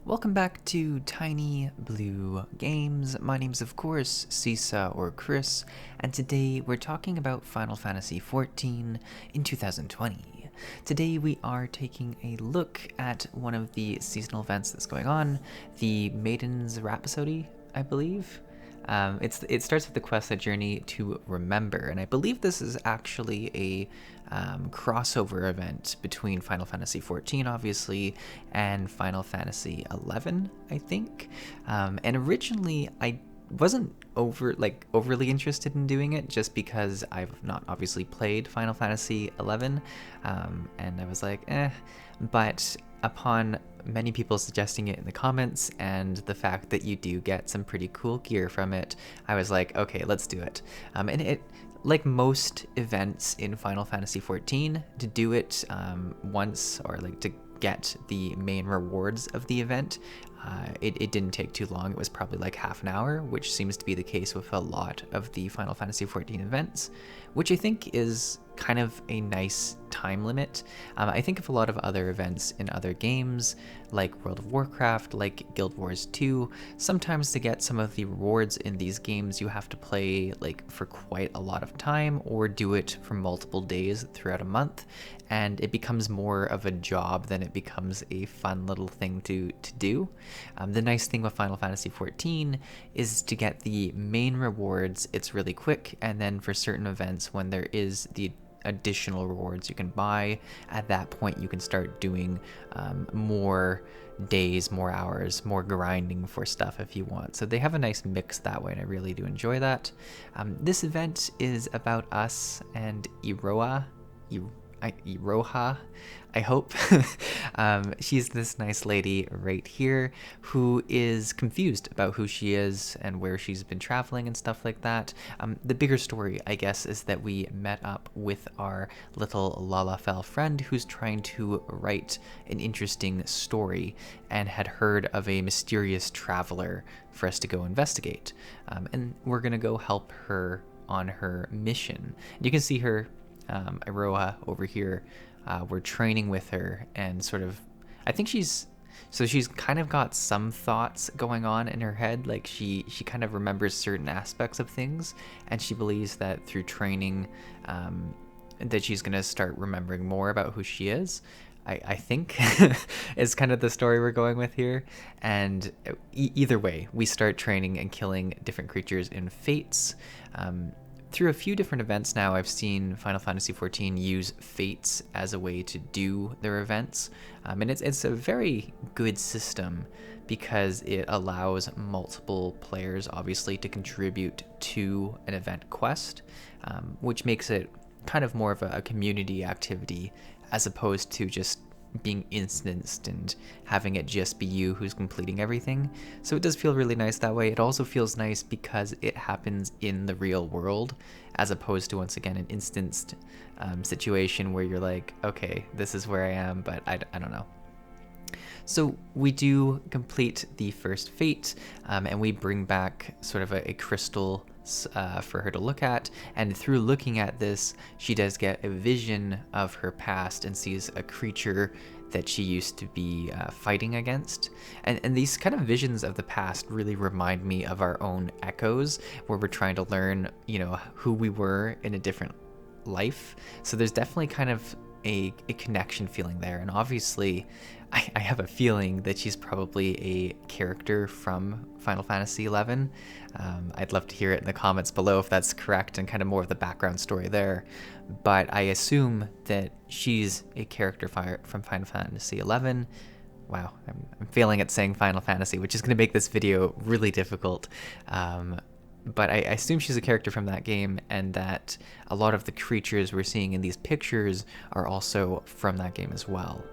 Welcome back to Tiny Blue Games. My name's of course Csaw or Chris, and today we're talking about Final Fantasy XIV in 2020. Today we are taking a look at one of the seasonal events that's going on, the Maiden's Rhapsody, I believe. It starts with the quest A Journey to Remember, and I believe this is actually a crossover event between Final Fantasy XIV, obviously, and Final Fantasy XI, I think. And originally, I wasn't overly interested in doing it just because I've not obviously played Final Fantasy XI, and I was like, but upon many people suggesting it in the comments and the fact that you do get some pretty cool gear from it, I was like, okay, let's do it. And it, like most events in Final Fantasy XIV, to do it once, or like to get the main rewards of the event, it didn't take too long. It was probably like half an hour, which seems to be the case with a lot of the Final Fantasy XIV events, which I think is kind of a nice time limit. I think of a lot of other events in other games, like World of Warcraft, like Guild Wars 2. Sometimes to get some of the rewards in these games, you have to play like for quite a lot of time or do it for multiple days throughout a month, and it becomes more of a job than it becomes a fun little thing to do. The nice thing with Final Fantasy XIV is to get the main rewards, it's really quick, and then for certain events when there is the additional rewards you can buy, at that point you can start doing more days, more hours, more grinding for stuff if you want. So they have a nice mix that way, and I really do enjoy that. This event is about us and Iroha, I hope. She's this nice lady right here who is confused about who she is and where she's been traveling and stuff like that. The bigger story, I guess, is that we met up with our little Lala friend who's trying to write an interesting story and had heard of a mysterious traveler for us to go investigate. And we're going to go help her on her mission. You can see her, Iroha, over here. We're training with her, and sort of, I think she's kind of got some thoughts going on in her head. Like she kind of remembers certain aspects of things, and she believes that through training, that she's gonna start remembering more about who she is. I think is kind of the story we're going with here. And either way, we start training and killing different creatures in fates. Through a few different events now, I've seen Final Fantasy XIV use fates as a way to do their events, and it's a very good system because it allows multiple players, obviously, to contribute to an event quest, which makes it kind of more of a community activity as opposed to just being instanced and having it just be you who's completing everything. So it does feel really nice that way. It also feels nice because it happens in the real world as opposed to, once again, an instanced situation where you're like, okay, this is where I am, but I don't know. So we do complete the first fate, and we bring back sort of a crystal for her to look at, and through looking at this, she does get a vision of her past and sees a creature that she used to be fighting against. And these kind of visions of the past really remind me of our own echoes, where we're trying to learn, who we were in a different life. So there's definitely kind of a connection feeling there, and obviously I have a feeling that she's probably a character from Final Fantasy XI. I'd love to hear it in the comments below if that's correct and kind of more of the background story there, but I assume that she's a character from Final Fantasy XI. Wow, I'm failing at saying Final Fantasy, which is going to make this video really difficult. But I assume she's a character from that game, and that a lot of the creatures we're seeing in these pictures are also from that game as well.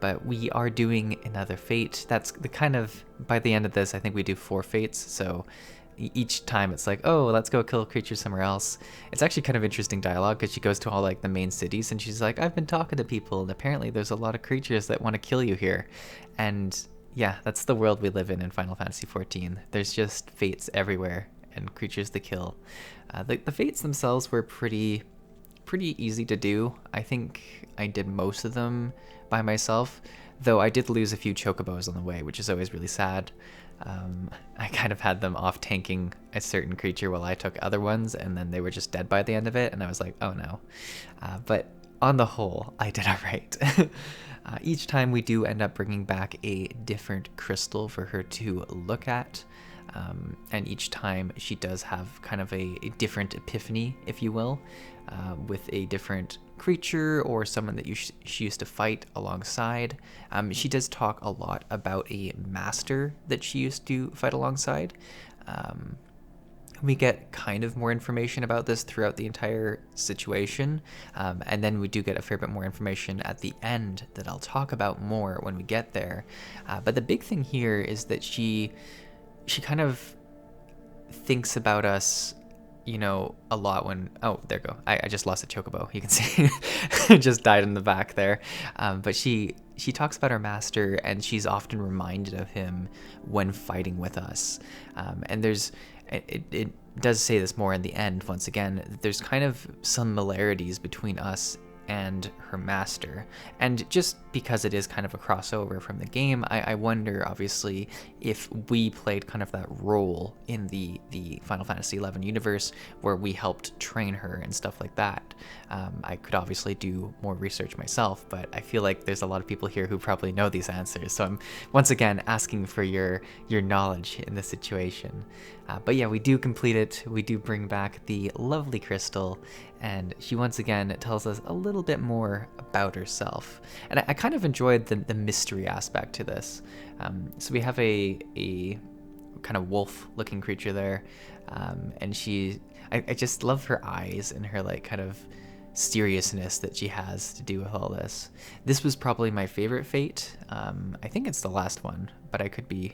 But we are doing another fate. That's the kind of, by the end of this, I think we do 4 fates, so each time it's like, oh, let's go kill creatures somewhere else. It's actually kind of interesting dialogue because she goes to all like the main cities and she's like, I've been talking to people and apparently there's a lot of creatures that want to kill you here. And yeah, that's the world we live in Final Fantasy XIV. There's just fates everywhere and creatures to kill. The fates themselves were pretty easy to do. I think I did most of them by myself. though I did lose a few chocobos on the way, which is always really sad. I kind of had them off tanking a certain creature while I took other ones, and then they were just dead by the end of it, and I was like, oh no. But on the whole, I did all right. Each time we do end up bringing back a different crystal for her to look at. And each time she does have kind of a different epiphany, if you will, with a different creature or someone that she used to fight alongside. She does talk a lot about a master that she used to fight alongside. We get kind of more information about this throughout the entire situation, and then we do get a fair bit more information at the end that I'll talk about more when we get there. But the big thing here is that she kind of thinks about us, you know, a lot when... Oh, there we go. I just lost a chocobo. You can see it just died in the back there. But she talks about her master, and she's often reminded of him when fighting with us. And it does say this more in the end, once again, there's kind of similarities between us and her master. And just because it is kind of a crossover from the game, I wonder, obviously, if we played kind of that role in the Final Fantasy XI universe where we helped train her and stuff like that. I could obviously do more research myself, but I feel like there's a lot of people here who probably know these answers. So I'm once again asking for your knowledge in this situation. But yeah, we do complete it. We do bring back the lovely crystal, and she once again tells us a little bit more about herself. And I kind of enjoyed the mystery aspect to this. So we have a kind of wolf-looking creature there, and I just love her eyes and her like kind of seriousness that she has to do with all this. This was probably my favorite fate. I think it's the last one, but I could be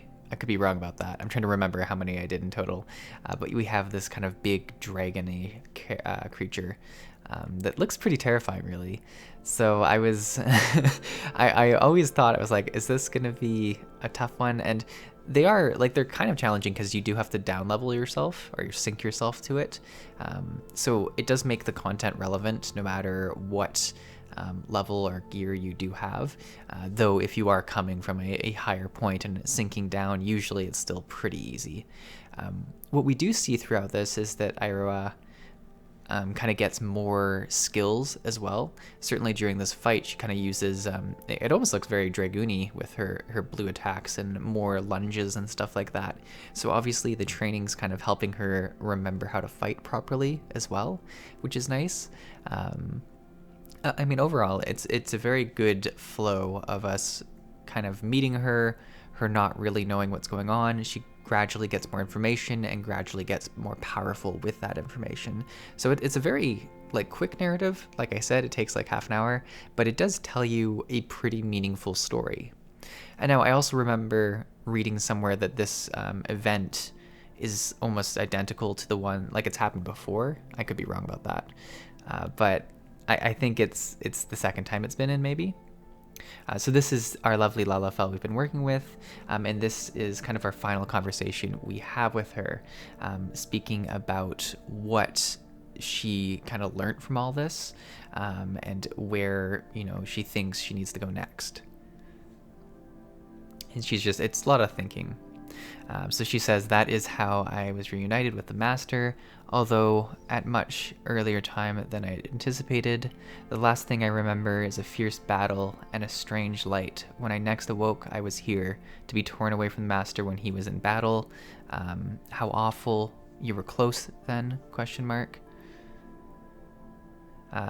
wrong about that. I'm trying to remember how many I did in total. But we have this kind of big dragon-y creature that looks pretty terrifying, really. So I was, I always thought, I was like, is this gonna be a tough one? And they're kind of challenging because you do have to down level yourself or sync yourself to it. So it does make the content relevant no matter what level or gear you do have. Though if you are coming from a higher point and sinking down, usually it's still pretty easy. What we do see throughout this is that Iroha kind of gets more skills as well. Certainly during this fight, she kind of uses, it almost looks very Dragoon-y with her blue attacks and more lunges and stuff like that. So obviously the training's kind of helping her remember how to fight properly as well, which is nice. I mean, overall, it's a very good flow of us kind of meeting her not really knowing what's going on. She gradually gets more information and gradually gets more powerful with that information. So it's a very quick narrative. Like I said, it takes like half an hour, but it does tell you a pretty meaningful story. And now I also remember reading somewhere that this event is almost identical to the one, like it's happened before. I could be wrong about that. But I think it's the second time it's been in, maybe. So this is our lovely Lala fellow we've been working with, and this is kind of our final conversation we have with her, speaking about what she kind of learned from all this, and where, she thinks she needs to go next. And it's a lot of thinking. So she says, that is how I was reunited with the master, although at much earlier time than I anticipated. The last thing I remember is a fierce battle and a strange light. When I next awoke, I was here, to be torn away from the master when he was in battle. How awful. You were close then? ?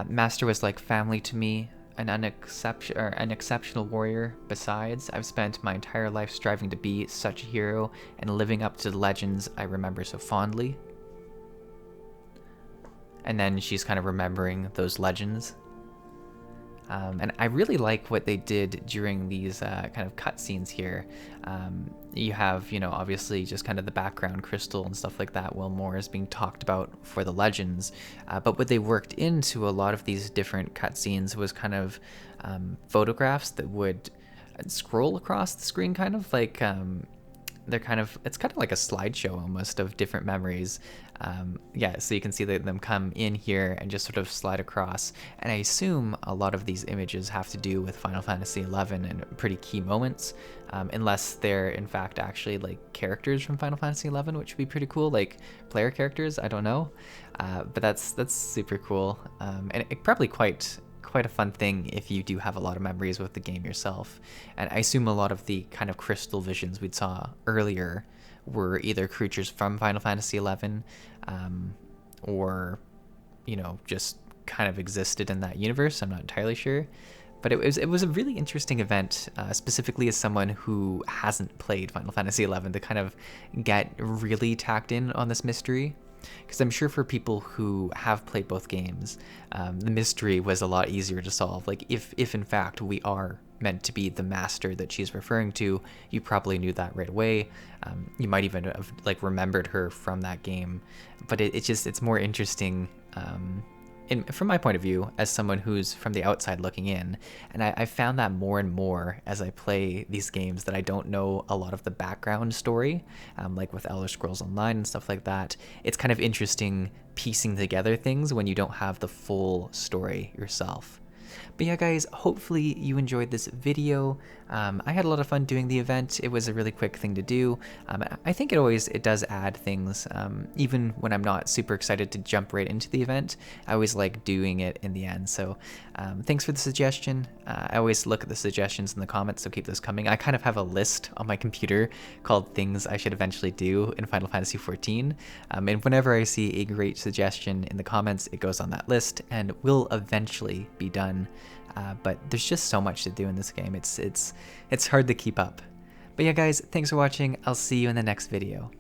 Master was like family to me. An exceptional warrior. Besides, I've spent my entire life striving to be such a hero and living up to the legends I remember so fondly. And then she's kind of remembering those legends. And I really like what they did during these kind of cutscenes here. You have, obviously just kind of the background crystal and stuff like that while more is being talked about for the legends. But what they worked into a lot of these different cutscenes was kind of photographs that would scroll across the screen, kind of like they're kind of, it's kind of like a slideshow almost of different memories. Yeah, so you can see them come in here and just sort of slide across. And I assume a lot of these images have to do with Final Fantasy XI and pretty key moments, unless they're in fact actually like characters from Final Fantasy XI, which would be pretty cool, like player characters. I don't know, but that's super cool, and it probably quite a fun thing if you do have a lot of memories with the game yourself. And I assume a lot of the kind of crystal visions we saw earlier were either creatures from Final Fantasy XI, or, you know, just kind of existed in that universe. I'm not entirely sure. But it was a really interesting event, specifically as someone who hasn't played Final Fantasy XI, to kind of get really tacked in on this mystery. Because I'm sure for people who have played both games, the mystery was a lot easier to solve. Like, if in fact we are meant to be the master that she's referring to, you probably knew that right away. You might even have like remembered her from that game. But it's more interesting, from my point of view, as someone who's from the outside looking in. And I found that more and more as I play these games, that I don't know a lot of the background story, like with Elder Scrolls Online and stuff like that. It's kind of interesting piecing together things when you don't have the full story yourself. But yeah, guys, hopefully you enjoyed this video. I had a lot of fun doing the event. It was a really quick thing to do. I think it does add things, even when I'm not super excited to jump right into the event. I always like doing it in the end. So thanks for the suggestion. I always look at the suggestions in the comments, so keep those coming. I kind of have a list on my computer called things I should eventually do in Final Fantasy XIV. And whenever I see a great suggestion in the comments, it goes on that list and will eventually be done. But there's just so much to do in this game. It's hard to keep up. But yeah, guys, thanks for watching. I'll see you in the next video.